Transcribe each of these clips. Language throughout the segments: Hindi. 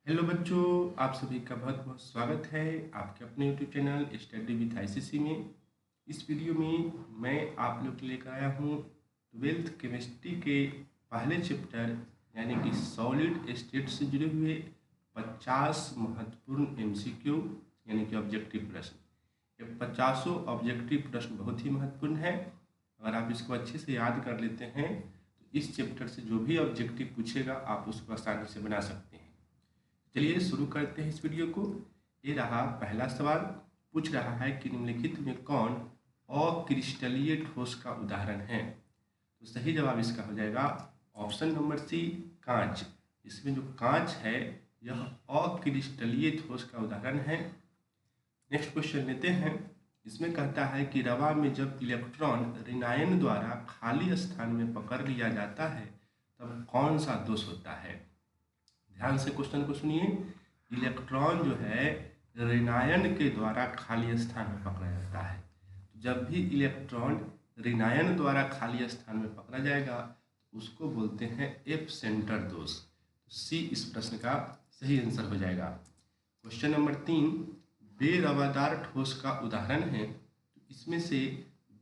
हेलो बच्चों, आप सभी का बहुत बहुत स्वागत है आपके अपने YouTube channel study with ICC में। इस वीडियो में मैं आप लोग के लेकर आया हूँ 12th केमिस्ट्री के पहले चैप्टर यानी कि सॉलिड स्टेट से जुड़े हुए 50 महत्वपूर्ण एमसीक्यू यानी कि ऑब्जेक्टिव प्रश्न। ये 50 ऑब्जेक्टिव प्रश्न बहुत ही महत्वपूर्ण है। अगर आप इसको अच्छे से याद कर लेते हैं तो इस चैप्टर से जो भी ऑब्जेक्टिव पूछेगा आप उसको आसानी से बना सकते हैं। चलिए शुरू करते हैं इस वीडियो को। ये रहा पहला सवाल। पूछ रहा है कि निम्नलिखित में कौन अक्रिस्टलीय ठोस का उदाहरण है। तो सही जवाब इसका हो जाएगा ऑप्शन नंबर सी, कांच। इसमें जो कांच है यह अक्रिस्टलीय ठोस का उदाहरण है। नेक्स्ट क्वेश्चन लेते हैं। इसमें कहता है कि रवा में जब इलेक्ट्रॉन ऋणायन द्वारा खाली स्थान में पकड़ लिया जाता है तब कौन सा दोष होता है। ध्यान से क्वेश्चन को सुनिए। इलेक्ट्रॉन जो है ऋणायन के द्वारा खाली स्थान में पकड़ा जाता है। जब भी इलेक्ट्रॉन ऋणायन द्वारा खाली स्थान में पकड़ा जाएगा तो उसको बोलते हैं एफ सेंटर दोष। सी इस प्रश्न का सही आंसर हो जाएगा। क्वेश्चन नंबर 3, बेरवेदार ठोस का उदाहरण है। तो इसमें से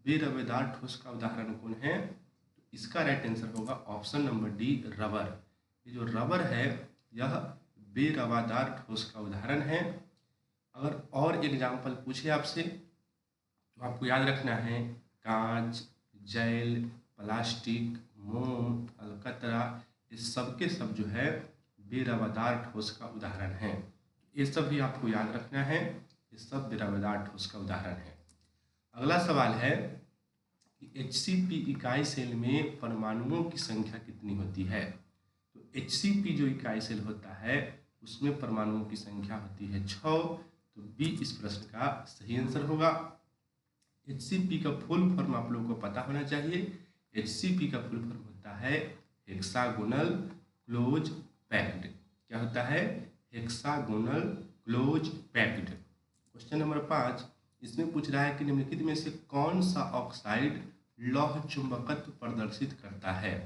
बेरवेदार ठोस का उदाहरण कौन है। तो इसका राइट आंसर होगा ऑप्शन नंबर डी, रबर। ये जो रबर है यह बेरवादार ठोस का उदाहरण है। अगर और एग्जाम्पल पूछे आपसे तो आपको याद रखना है कांच, जेल, प्लास्टिक, मोम, अलकतरा, ये सब के सब जो है बेरवादार ठोस का उदाहरण है। ये सब भी आपको याद रखना है, ये सब बेरवादार ठोस का उदाहरण है। अगला सवाल है कि HCP इकाई सेल में परमाणुओं की संख्या कितनी होती है। तो HCP जो इकाई सेल होता है उसमें परमाणुओं की संख्या होती है 6। तो बी इस प्रश्न का सही आंसर होगा। HCP का फुल फॉर्म आप लोगों को पता होना चाहिए। HCP का फुल फॉर्म होता है हेक्सागोनल क्लोज पैक्ड। क्या होता है? Hexagonal close packed. Question number 5, इसमें पूछ रहा है कि निम्नलिखित में से कौन सा ऑक्साइड लौह चुंबकत्व प्रदर्शित करता है।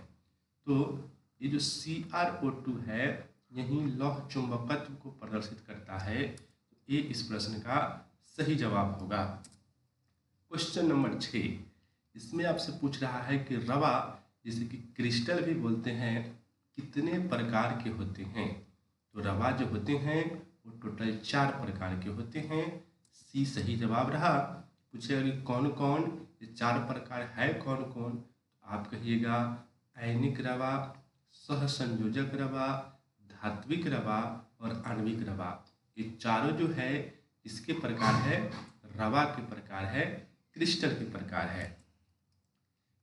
तो ये जो CrO2 है यही लौह चुंबकत्व को प्रदर्शित करता है। तो ये इस प्रश्न का सही जवाब होगा। क्वेश्चन नंबर 6, इसमें आपसे पूछ रहा है कि रवा जिसे कि क्रिस्टल भी बोलते हैं कितने प्रकार के होते हैं। तो रवा जो होते हैं वो टोटल 4 प्रकार के होते हैं। सी सही जवाब रहा। पूछेगा कि कौन कौन ये 4 प्रकार है कौन कौन। आप कहिएगा आयनिक रवा, सहसंयोजक रवा, धात्विक रवा और आणविक रवा। ये चारों जो है इसके प्रकार है, रवा के प्रकार है, क्रिस्टल के प्रकार है।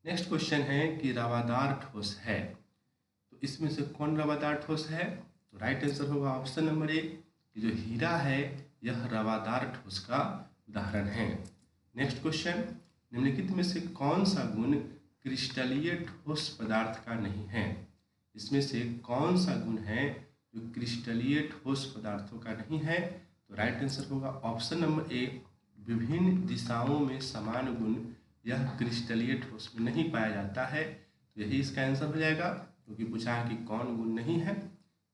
नेक्स्ट क्वेश्चन है कि रवादार ठोस है। तो इसमें से कौन रवादार ठोस है। तो राइट आंसर होगा ऑप्शन नंबर ए, जो हीरा है यह रवादार ठोस का उदाहरण है। नेक्स्ट क्वेश्चन, निम्नलिखित में से कौन सा गुण क्रिस्टलीय ठोस पदार्थ का नहीं है। इसमें से कौन सा गुण है जो क्रिस्टलीय ठोस पदार्थों का नहीं है। तो राइट आंसर होगा ऑप्शन नंबर ए, विभिन्न दिशाओं में समान गुण यह क्रिस्टलीय ठोस में नहीं पाया जाता है। तो यही इसका आंसर हो जाएगा, क्योंकि पूछा है कि कौन गुण नहीं है।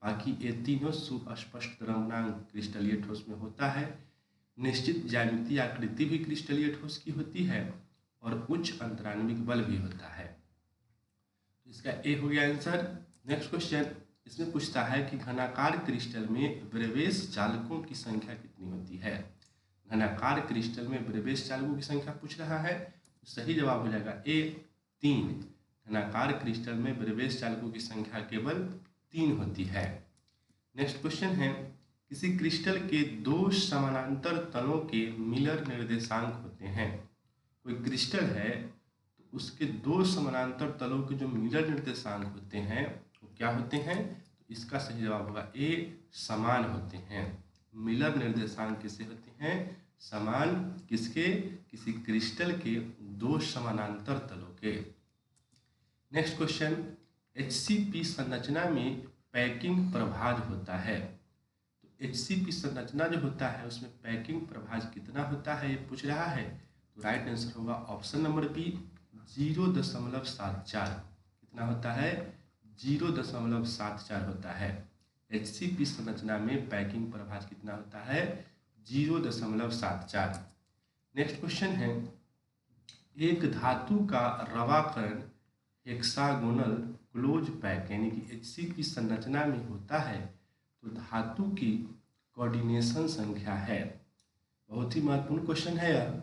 बाकी ये तीनों सुस्पष्ट द्रव्यमान क्रिस्टलीय ठोस में होता है। निश्चित ज्यामितीय आकृति भी क्रिस्टलीय ठोस की होती है और उच्च अंतराण्विक बल भी होता है। तो इसका ए हो गया आंसर। नेक्स्ट क्वेश्चन, इसमें पूछता है कि घनाकार क्रिस्टल में ब्रेवेश चालकों की संख्या कितनी होती है। घनाकार क्रिस्टल में ब्रेवेश चालकों की संख्या पूछ रहा है। तो सही जवाब हो जाएगा ए, 3। घनाकार क्रिस्टल में ब्रेवेश चालकों की संख्या केवल 3 होती है। नेक्स्ट क्वेश्चन है, किसी क्रिस्टल के 2 समानांतर तलों के मिलर निर्देशांक होते हैं। कोई क्रिस्टल है तो उसके 2 समानांतर तलों के जो मिलर निर्देशांक होते हैं वो क्या होते हैं। तो इसका सही जवाब होगा ए, समान होते हैं। मिलर निर्देशांक किसे होते हैं, समान। किसके, किसी क्रिस्टल के 2 समानांतर तलों के। नेक्स्ट क्वेश्चन, HCP संरचना में पैकिंग प्रभाज होता है। तो HCP संरचना जो होता है उसमें पैकिंग प्रभाज कितना होता है ये पूछ रहा है। तो राइट आंसर होगा ऑप्शन नंबर बी, 0.74। कितना होता है, 0.74 होता है। HCP संरचना में पैकिंग प्रभाज कितना होता है? 0.74। नेक्स्ट क्वेश्चन है, एक धातु का रवाकरण हेक्सागोनल क्लोज पैक यानी कि HCP संरचना में होता है तो धातु की कोऑर्डिनेशन संख्या है। बहुत ही महत्वपूर्ण क्वेश्चन है यह।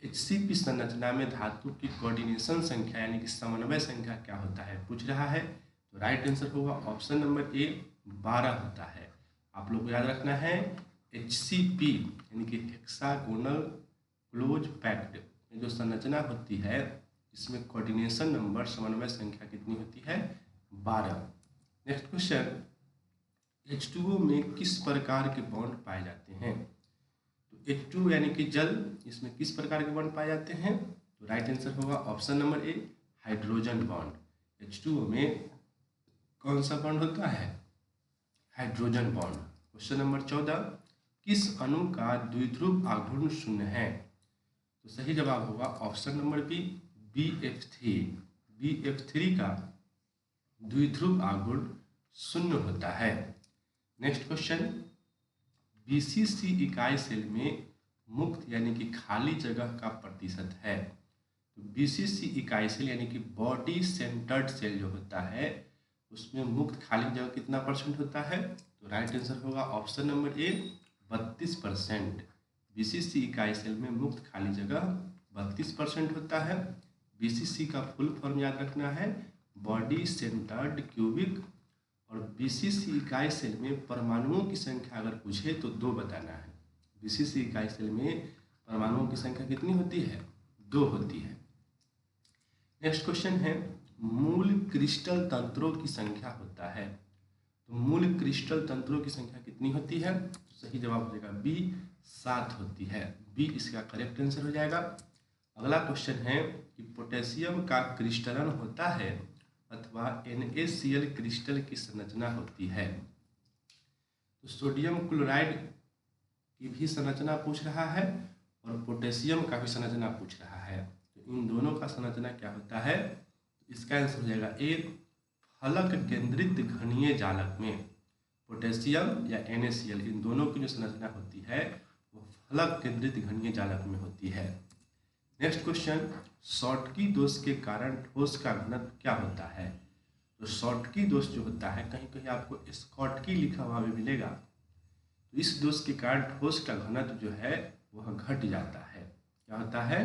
HCP संरचना में धातु की कोऑर्डिनेशन संख्या यानी कि समन्वय संख्या क्या होता है पूछ रहा है। तो राइट आंसर होगा ऑप्शन नंबर ए 12 होता है। आप लोग को याद रखना है HCP यानी कि हेक्सागोनल क्लोज पैक्ड जो संरचना होती है इसमें कोऑर्डिनेशन नंबर समन्वय संख्या कितनी होती है? 12। नेक्स्ट क्वेश्चन, H2O में किस प्रकार के बॉन्ड पाए जाते हैं? तो H2 यानी कि जल, इसमें किस प्रकार के बॉन्ड पाए जाते हैं? तो राइट आंसर होगा option number A hydrogen bond. H2O में कौन सा बॉन्ड होता है? Hydrogen bond. क्वेश्चन नंबर 14, किस अणु का द्विध्रुव आघूर्ण शून्य है? तो सही जवाब होगा option number B BF3। BF3 का द्विध्रुव आघूर्ण शून्य होता है। नेक्स्ट क्वेश्चन, BCC इकाई सेल में मुक्त यानी कि खाली जगह का प्रतिशत है। तो BCC इकाई सेल यानी कि बॉडी सेंटर्ड सेल जो होता है उसमें मुक्त खाली जगह कितना परसेंट होता है? तो राइट आंसर होगा ऑप्शन नंबर ए 32%। BCC इकाई सेल में मुक्त खाली जगह 32% होता है। BCC का फुल फॉर्म याद रखना है बॉडी सेंटर्ड क्यूबिक। और BCC इकाई सेल में परमाणुओं की संख्या अगर पूछे तो 2 बताना है। BCC इकाई सेल में परमाणुओं की संख्या कितनी होती है? 2 होती है। नेक्स्ट क्वेश्चन है, मूल क्रिस्टल तंत्रों की संख्या होता है। तो मूल क्रिस्टल तंत्रों की संख्या कितनी होती है? तो सही जवाब हो जाएगा बी 7 होती है। बी इसका करेक्ट आंसर हो जाएगा। अगला क्वेश्चन है कि पोटेशियम का क्रिस्टलन होता है अथवा NaCl क्रिस्टल की संरचना होती है। तो सोडियम क्लोराइड की भी संरचना पूछ रहा है और पोटेशियम का भी संरचना पूछ रहा है। तो इन दोनों का संरचना क्या होता है? इसका आंसर हो जाएगा ए फलक केंद्रित घनीय जालक में पोटेशियम या NaCl इन दोनों की जो संरचना होती है वो फलक केंद्रित घनीय जालक में होती है। नेक्स्ट क्वेश्चन, शॉर्टकी दोष के कारण ठोस का घनत्व क्या होता है? तो शॉर्टकी दोष जो होता है कहीं कहीं आपको स्कॉटकी लिखा हुआ भी मिलेगा। तो इस दोष के कारण ठोस का घनत्व जो है वह घट जाता है। क्या होता है?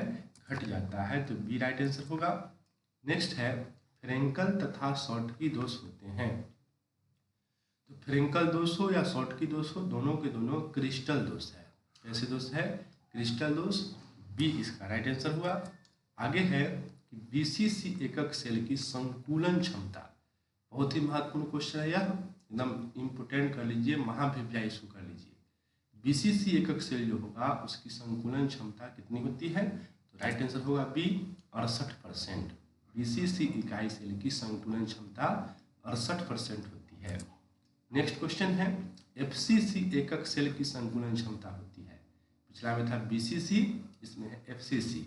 घट जाता है। तो बी राइट आंसर होगा। नेक्स्ट है, फ्रेंकल तथा शॉर्टकी दोष होते हैं। तो फ्रेंकल दोष हो या शॉर्टकी दोष हो दोनों के दोनों क्रिस्टल दोष है। कैसे दोष है? क्रिस्टल दोष। बी इसका राइट आंसर हुआ। आगे है कि BCC एकक सेल की संकुलन क्षमता। बहुत ही महत्वपूर्ण क्वेश्चन है यह, एकदम इम्पोर्टेंट कर लीजिए, महाभिव्या इशू कर लीजिए। BCC एकक सेल जो होगा उसकी संकुलन क्षमता कितनी होती है? तो राइट आंसर होगा बी 68%। BCC इकाई सेल की संकुलन क्षमता 68% होती है। नेक्स्ट क्वेश्चन है, FCC एकक सेल की संकुलन क्षमता होती है। पिछला में था BCC, इसमें है FCC।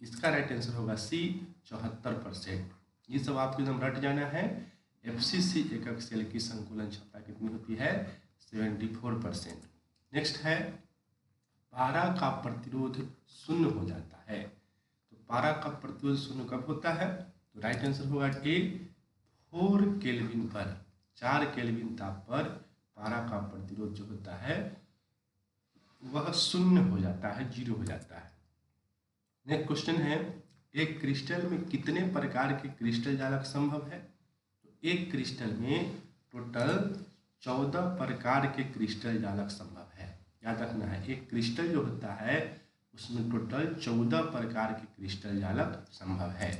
इसका राइट आंसर होगा सी 74%। ये सब आपको एकदम रट जाना है। FCC एकक सेल की संकुलन क्षमता कितनी होती है? 74%। नेक्स्ट है, पारा का प्रतिरोध शून्य हो जाता है। तो पारा का प्रतिरोध शून्य कब होता है? तो राइट आंसर होगा ए 4 केल्विन पर। 4 केल्विन ताप पर पारा का प्रतिरोध जो होता है वह शून्य हो जाता है, 0 हो जाता है। नेक्स्ट क्वेश्चन है, एक क्रिस्टल में कितने प्रकार के क्रिस्टल जालक संभव है? तो एक क्रिस्टल में टोटल 14 प्रकार के क्रिस्टल जालक संभव है। याद रखना है, एक क्रिस्टल जो होता है उसमें टोटल 14 प्रकार के क्रिस्टल जालक संभव है।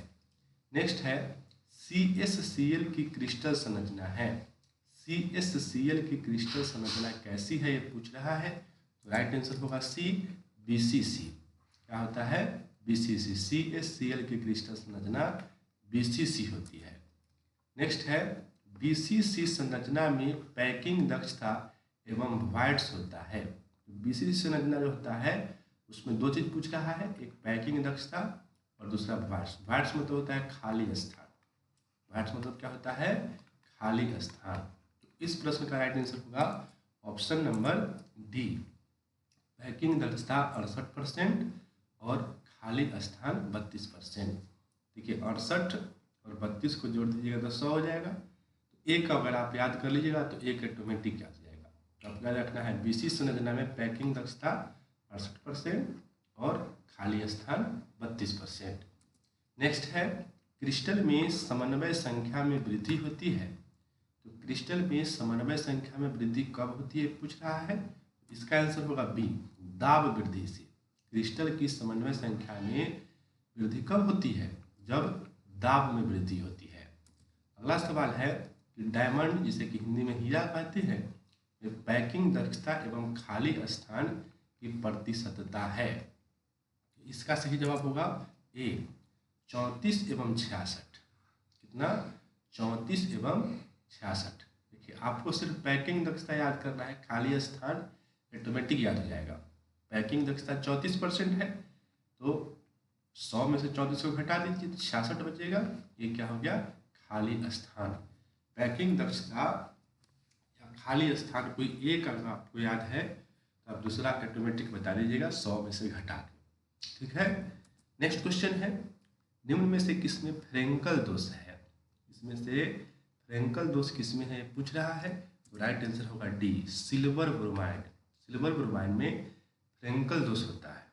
नेक्स्ट है, CSCl की क्रिस्टल संरचना है। CSCl की क्रिस्टल संरचना कैसी है ये पूछ रहा है। तो राइट आंसर होगा सी BCC। क्या होता है? BCC। CSCl की क्रिस्टल संरचना BCC होती है। नेक्स्ट है, BCC संरचना में पैकिंग दक्षता एवं वॉइड्स होता है। BCC संरचना जो होता है उसमें 2 चीज पूछ रहा है, एक पैकिंग दक्षता और दूसरा वॉइड्स। वॉइड्स मतलब होता है खाली स्थान। वॉइड्स मतलब क्या होता है? खाली स्थान। तो इस प्रश्न का राइट आंसर होगा ऑप्शन नंबर डी। पैकिंग दक्षता 68% और खाली स्थान 32%। देखिए 68 और 32 को जोड़ दीजिएगा तो 100 हो जाएगा। तो एक अगर आप याद कर लीजिएगा तो एक ऑटोमेटिक याद हो जाएगा। तो अपना रखना है बीसी संरचना में पैकिंग दक्षता 68% और खाली स्थान 32%। नेक्स्ट है क्रिस्टल में समन्वय संख्या में वृद्धि होती है। तो क्रिस्टल में समन्वय संख्या में वृद्धि कब होती है पूछ रहा है। इसका आंसर होगा बी, दाब वृद्धि से। क्रिस्टल की समन्वय संख्या में वृद्धि कब होती है? जब दाब में वृद्धि होती है। अगला सवाल है कि डायमंड, जिसे कि हिंदी में हीरा कहते हैं, पैकिंग दक्षता एवं खाली स्थान की प्रतिशतता है। इसका सही जवाब होगा ए, 34 एवं 66। कितना? 34 एवं 66। देखिए आपको सिर्फ पैकिंग दक्षता याद करना है, खाली स्थान ऑटोमेटिक याद हो जाएगा। पैकिंग दक्षता 34% है तो 100 में से 34 को घटा दीजिए तो 66 बचेगा। ये क्या हो गया? खाली स्थान। पैकिंग दक्षता या खाली स्थान कोई एक अगर आपको याद है तो आप दूसरा ऑटोमेटिक बता दीजिएगा 100 में से घटा के। ठीक है। नेक्स्ट क्वेश्चन है निम्न में से किसमें फ्रेंकल दोष है? इसमें से फ्रेंकल दोष किसमें है पूछ रहा है। तो राइट आंसर होगा D, silver bromide. Silver bromide में फ्रेंकल दोष होता है।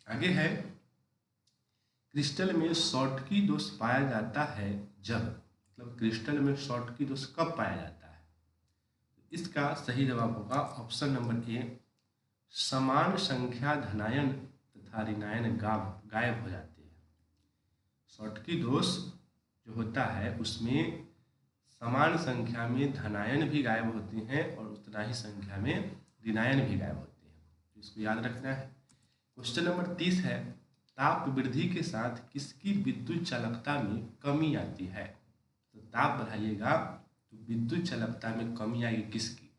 आगे है क्रिस्टल में शॉर्टकी दोष पाया जाता है जब, मतलब क्रिस्टल में शॉर्टकी दोष कब पाया जाता है? इसका सही जवाब होगा ऑप्शन नंबर ए, समान संख्या धनायन तथा ऋणायन गायब हो जाते हैं। शॉर्टकी दोष जो होता है उसमें समान संख्या में धनायन भी गायब होते हैं और उतना ही संख्या में ऋणायन भी गायब होते हैं। तो इसको याद रखना है। क्वेश्चन नंबर 30 है ताप वृद्धि के साथ किसकी विद्युत चालकता में कमी आती है? तो ताप बढ़ाइएगा तो विद्युत चालकता में कमी आएगी किसकी?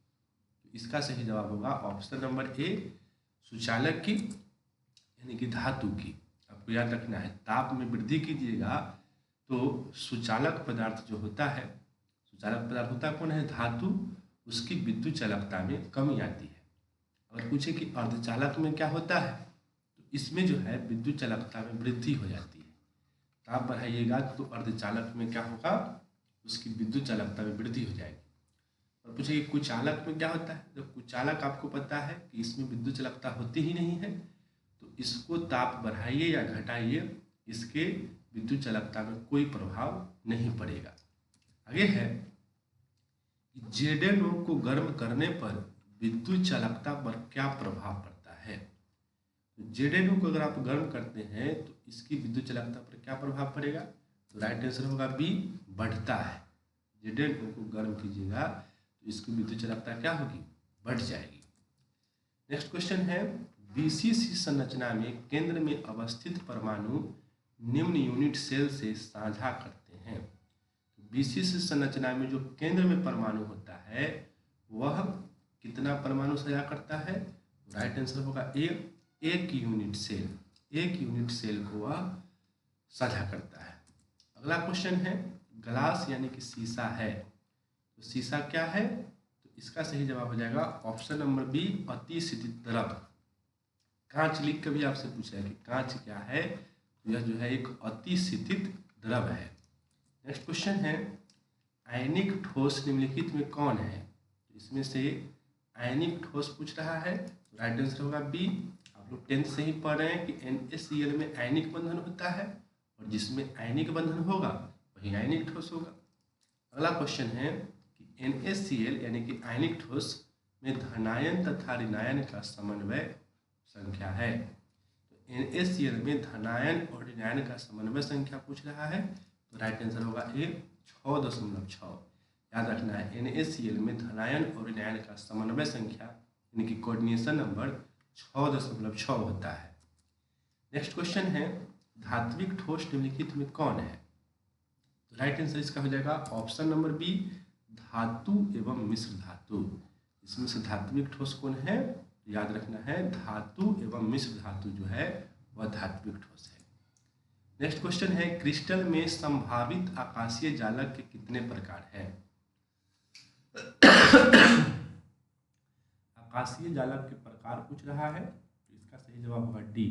तो इसका सही जवाब होगा ऑप्शन नंबर ए, सुचालक की, यानी कि धातु की। आपको याद रखना है ताप में वृद्धि कीजिएगा तो सुचालक पदार्थ जो होता है, सुचालक पदार्थ होता कौन है? धातु। उसकी विद्युत चालकता में कमी आती है। अगर पूछे कि अर्धचालक में क्या होता है तो इसमें जो है विद्युत चालकता में वृद्धि हो जाती है। ताप बढ़ाइएगा तो अर्धचालक में क्या होगा? उसकी विद्युत चालकता में वृद्धि हो जाएगी। और पूछे कि कुचालक में क्या होता है? तो कुचालक आपको पता है कि इसमें विद्युत चालकता होती ही नहीं है, तो इसको ताप बढ़ाइए या घटाइए, इसके विद्युत चालकता में कोई प्रभाव नहीं पड़ेगा। आगे है जेडेनो को गर्म करने पर विद्युत चालकता पर क्या प्रभाव पड़ता है? तो जेडेनो को अगर आप गर्म करते हैं तो इसकी विद्युत चालकता पर क्या प्रभाव पड़ेगा? तो राइट आंसर होगा बी, बढ़ता है। जेडेनो को गर्म कीजिएगा तो इसकी विद्युत चालकता क्या होगी? बढ़ जाएगी। नेक्स्ट क्वेश्चन है बीसीसी संरचना में केंद्र में अवस्थित परमाणु निम्न यूनिट सेल से साझा करते हैं। बीसीसी संरचना में जो केंद्र में परमाणु होता है वह कितना परमाणु साझा करता है? राइट आंसर होगा ए, एक यूनिट सेल। एक यूनिट सेल को वह साझा करता है। अगला क्वेश्चन है ग्लास यानी कि शीशा है, तो शीशा क्या है? तो इसका सही जवाब हो जाएगा ऑप्शन नंबर बी, अति शिथिल द्रव। कांच लिख के भी आपसे पूछा है कि कांच क्या है? तो यह जो है एक अति शिथिल द्रव है। नेक्स्ट क्वेश्चन है आयनिक ठोस निम्नलिखित में कौन है? तो इसमें से आयनिक ठोस पूछ रहा है, तो राइट आंसर होगा बी। आप लोग 10th से ही पढ़ रहे हैं कि NaCl में आयनिक बंधन होता है और जिसमें आयनिक बंधन होगा वही आयनिक ठोस होगा। अगला क्वेश्चन है कि NaCl यानी कि आयनिक ठोस में धनायन तथा ऋणायन का समन्वय संख्या है। तो NaCl में धनायन और ऋणायन का समन्वय संख्या पूछ रहा है, तो राइट आंसर होगा ए, 6.6। याद रखना है NaCl में धनायन और ऋणायन का समन्वय संख्या यानी कि कोऑर्डिनेशन नंबर 6.6 होता है। नेक्स्ट क्वेश्चन है धात्विक ठोस निम्नलिखित में कौन है? तो राइट आंसर इसका हो जाएगा ऑप्शन नंबर बी, धातु एवं मिश्र धातु। इसमें से धात्विक ठोस कौन है? याद रखना है धातु एवं मिश्र धातु जो है वह धात्विक ठोस है। नेक्स्ट क्वेश्चन है क्रिस्टल में संभावित आकाशीय जालक के कितने प्रकार हैं? आकाशीय जालक के प्रकार पूछ रहा है, तो इसका सही जवाब होगा डी।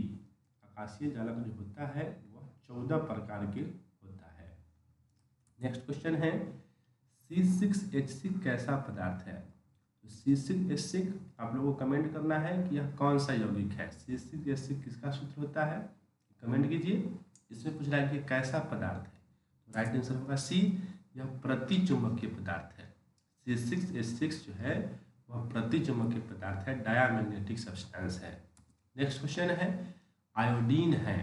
आकाशीय जालक जो होता है वह 14 प्रकार के होता है। नेक्स्ट क्वेश्चन है C6H6 कैसा पदार्थ है? तो C6H6 आप लोगों को कमेंट करना है कि यह कौन सा यौगिक है। C6H6 किसका सूत्र होता है, कमेंट कीजिए। इसमें पूछ रहा है कि कैसा पदार्थ है, तो राइट आंसर होगा सी, यह प्रतिचुंबकीय पदार्थ है। C6H6 जो है वह प्रतिचुंबकीय पदार्थ है, डायामैग्नेटिक सब्सटेंस है। नेक्स्ट क्वेश्चन है आयोडीन है,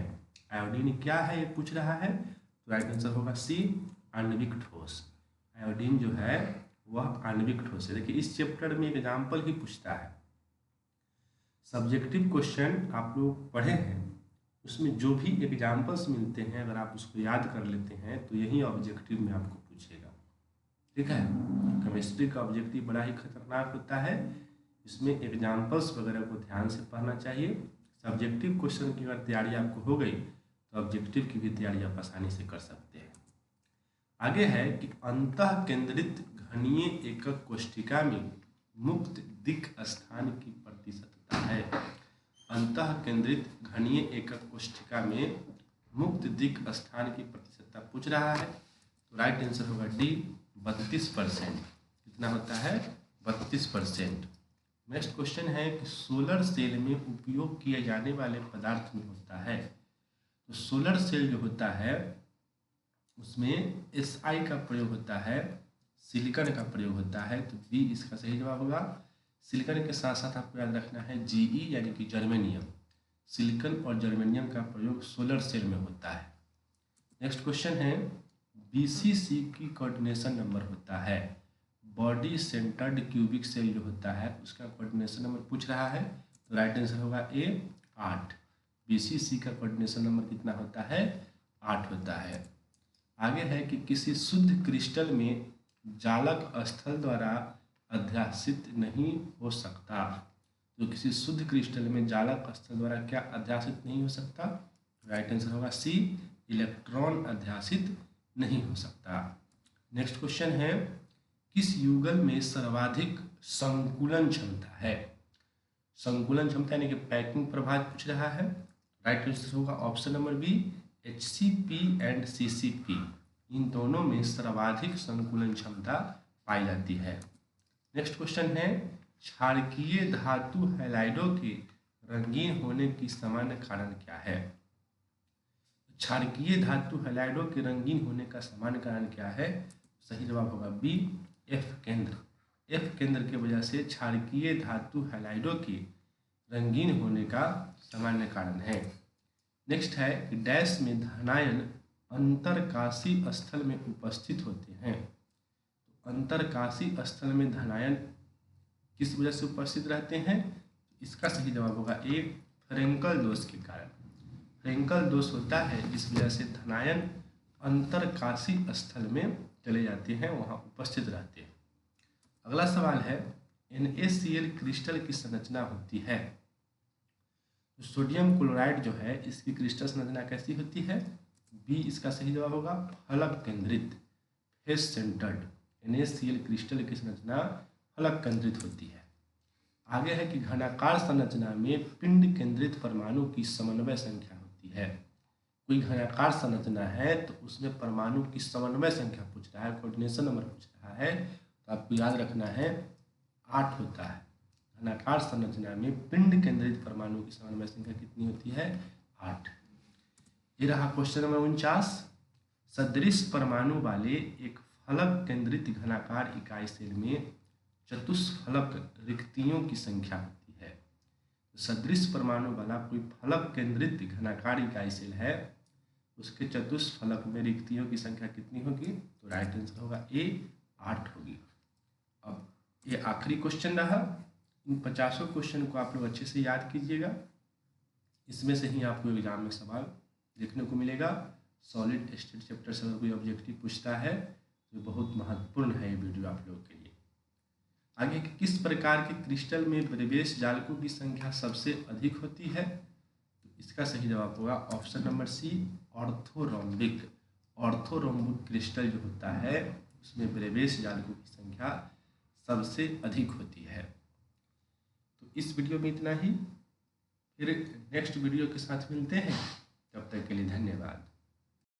आयोडीन क्या है ये पूछ रहा है, तो राइट आंसर होगा सी, आणविक ठोस। आयोडीन जो है वह आणविक ठोस है। देखिए इस चैप्टर में एग्जाम्पल ही पूछता है। सब्जेक्टिव क्वेश्चन आप लोग पढ़े हैं, उसमें जो भी एग्जाम्पल्स मिलते हैं अगर आप उसको याद कर लेते हैं तो यही ऑब्जेक्टिव में आपको पूछेगा, ठीक है। केमिस्ट्री का ऑब्जेक्टिव बड़ा ही खतरनाक होता है, इसमें एग्जाम्पल्स वगैरह को ध्यान से पढ़ना चाहिए। सब्जेक्टिव क्वेश्चन की अगर तैयारी आपको हो गई तो ऑब्जेक्टिव की भी तैयारी आप आसानी से कर सकते हैं। आगे है कि अंतः केंद्रित घनीय एकक कोष्ठिका में मुक्त दिक् स्थान की प्रतिशतता है। अंतः केंद्रित घनीय एकक कोष्ठिका में मुक्त दिक् स्थान की प्रतिशतता पूछ रहा है, तो राइट आंसर होगा डी, 32%। कितना होता है? 32%। नेक्स्ट क्वेश्चन है कि सोलर सेल में उपयोग किए जाने वाले पदार्थ में होता है, तो सोलर सेल जो होता है उसमें SI का प्रयोग होता है, सिलिकॉन का प्रयोग होता है, तो बी इसका सही जवाब होगा। सिलिकॉन के साथ साथ आपको याद रखना है GE यानी कि जर्मेनियम। सिलिकॉन और जर्मेनियम का प्रयोग सोलर सेल में होता है। नेक्स्ट क्वेश्चन है BCC की कोऑर्डिनेशन नंबर होता है, बॉडी सेंटर्ड क्यूबिक सेल जो होता है उसका कोऑर्डिनेशन नंबर पूछ रहा है, तो राइट आंसर होगा ए, 8। BCC का कोऑर्डिनेशन नंबर कितना होता है? 8 होता है। आगे है कि किसी शुद्ध क्रिस्टल में जालक स्थल द्वारा अध्यासित नहीं हो सकता, तो किसी शुद्ध क्रिस्टल में जालक स्थल द्वारा क्या अध्यासित नहीं हो सकता? राइट आंसर होगा सी, इलेक्ट्रॉन अध्यासित नहीं हो सकता। नेक्स्ट क्वेश्चन है किस युगल में सर्वाधिक संकुलन क्षमता है? संकुलन क्षमता यानी कि पैकिंग प्रभाव पूछ रहा है, राइट आंसर होगा option number B, HCP and CCP, इन दोनों में सर्वाधिक संकुलन क्षमता पाई जाती है। नेक्स्ट क्वेश्चन है क्षारकीय धातु हैलाइडों के रंगीन होने की सामान्य कारण क्या है? क्षारकीय धातु हैलाइडों के रंगीन होने का सामान्य कारण क्या है? सही जवाब होगा बी, F केंद्र। F केंद्र की वजह से क्षारकीय धातु हैलाइडों के रंगीन होने का सामान्य कारण है। नेक्स्ट है कि डैश में धनायन अंतरकाशी स्थल में उपस्थित होते हैं, तो अंतरकाशी स्थल में धनायन किस वजह से उपस्थित रहते हैं? इसका सही जवाब होगा ए, फ्रेंकल दोष के कारण। फ्रेंकल दोष होता है जिस वजह से धनायन अंतरकाशी स्थल में चले जाते हैं, वहाँ उपस्थित रहते हैं। अगला सवाल है NaCl क्रिस्टल की संरचना होती है, तो सोडियम क्लोराइड जो है इसकी क्रिस्टल संरचना कैसी होती है? बी इसका सही जवाब होगा, फलक केंद्रित, फेस सेंटर्ड। NaCl क्रिस्टल की संरचना फलक केंद्रित होती है। आगे है कि घनाकार संरचना में पिंड केंद्रित परमाणु की समन्वय संख्या होती है। कोई घनाकार संरचना है तो उसमें परमाणु की समन्वय संख्या पूछ रहा है, कोऑर्डिनेशन नंबर पूछ रहा है, तो आपको याद रखना है 8 होता है। घनाकार संरचना में पिंड केंद्रित परमाणु की समन्वय संख्या कितनी होती है? 8। ये रहा क्वेश्चन नंबर 49। सदृश परमाणु वाले एक फलक केंद्रित घनाकार इकाई सेल में चतुष्फलक रिक्तियों की संख्या होती है। सदृश परमाणु वाला कोई फलक केंद्रित घनाकार इकाई सेल है, उसके चतुष्फलक में रिक्तियों की संख्या कितनी होगी? तो राइट आंसर होगा ए, 8 होगी। अब ये आखिरी क्वेश्चन रहा, इन 50 क्वेश्चन को आप लोग अच्छे से याद कीजिएगा, इसमें से ही आपको एग्जाम में सवाल देखने को मिलेगा। सॉलिड स्टेट चैप्टर से अगर कोई ऑब्जेक्टिव पूछता है तो बहुत महत्वपूर्ण है ये वीडियो आप लोगों के लिए। आगे किस प्रकार के क्रिस्टल में परिवेश जालकों की संख्या सबसे अधिक होती है? तो इसका सही जवाब होगा option number C, orthorhombic. Orthorhombic crystal जो होता है उसमें परिवेश जालकों की संख्या सबसे अधिक होती है। तो इस वीडियो में इतना ही, फिर नेक्स्ट वीडियो के साथ मिलते हैं। तब तक के लिए धन्यवाद।